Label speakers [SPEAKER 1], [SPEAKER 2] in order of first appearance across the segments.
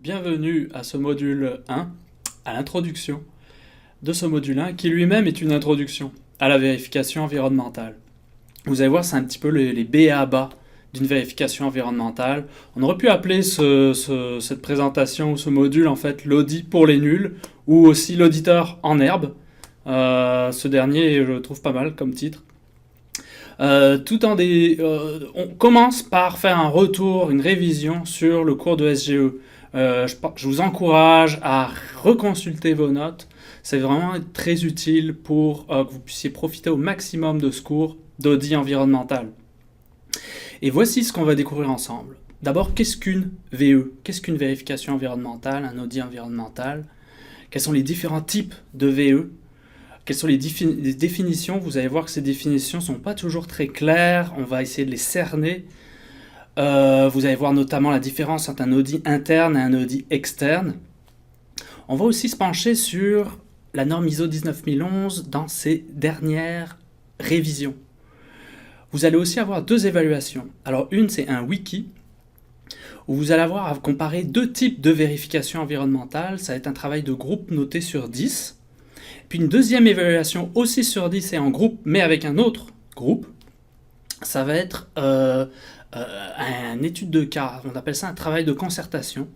[SPEAKER 1] bienvenue à ce module 1, à l'introduction de ce module 1, qui lui-même est une introduction à la vérification environnementale. Vous allez voir, c'est un petit peu les B à bas d'une vérification environnementale. On aurait pu appeler cette présentation ou ce module en fait l'audit pour les nuls, ou aussi l'auditeur en herbe. Ce dernier, je le trouve pas mal comme titre. On commence par faire un retour, une révision sur le cours de SGE. Je vous encourage à reconsulter vos notes. C'est vraiment très utile pour que vous puissiez profiter au maximum de ce cours d'audit environnemental. Et voici ce qu'on va découvrir ensemble. D'abord, qu'est-ce qu'une VE? Qu'est-ce qu'une vérification environnementale, un audit environnemental? Quels sont les différents types de VE? Quelles sont les définitions? Vous allez voir que ces définitions ne sont pas toujours très claires. On va essayer de les cerner. Vous allez voir notamment la différence entre un audit interne et un audit externe. On va aussi se pencher sur la norme ISO 19011 dans ses dernières révisions. Vous allez aussi avoir deux évaluations. Alors une, c'est un wiki, où vous allez avoir à comparer deux types de vérification environnementale. Ça va être un travail de groupe noté sur 10. Puis une deuxième évaluation aussi sur 10 et en groupe, mais avec un autre groupe. Ça va être une étude de cas, on appelle ça un travail de concertation,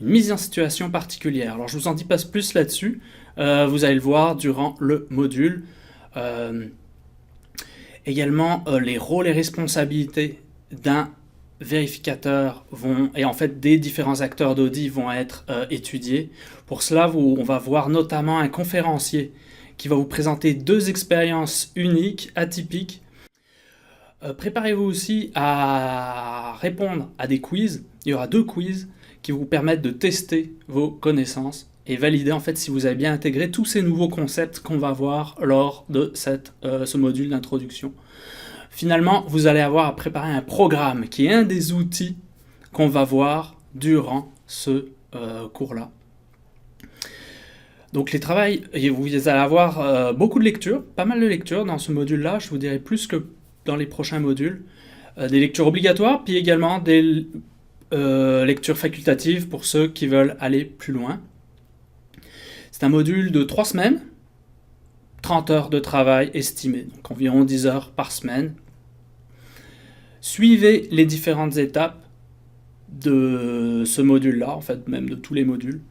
[SPEAKER 1] une mise en situation particulière. Alors je vous en dis pas plus là-dessus, vous allez le voir durant le module. Également, les rôles et responsabilités d'un vérificateur et en fait des différents acteurs d'audit vont être étudiés. Pour cela, on va voir notamment un conférencier qui va vous présenter deux expériences uniques, atypiques. Préparez-vous aussi à répondre à des quiz. Il y aura deux quiz qui vous permettent de tester vos connaissances et valider en fait si vous avez bien intégré tous ces nouveaux concepts qu'on va voir lors de ce module d'introduction. Finalement, vous allez avoir à préparer un programme qui est un des outils qu'on va voir durant ce cours-là. Donc les travails, vous allez avoir beaucoup de lectures, pas mal de lectures dans ce module-là, je vous dirais plus que dans les prochains modules. Des lectures obligatoires, puis également des lectures facultatives pour ceux qui veulent aller plus loin. C'est un module de 3 semaines, 30 heures de travail estimées, donc environ 10 heures par semaine. Suivez les différentes étapes de ce module-là, en fait même de tous les modules.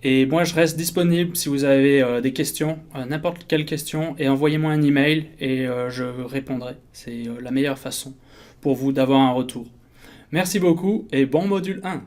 [SPEAKER 1] Et moi je reste disponible si vous avez des questions, n'importe quelle question, et envoyez-moi un email et je répondrai. C'est la meilleure façon pour vous d'avoir un retour. Merci beaucoup et bon module 1.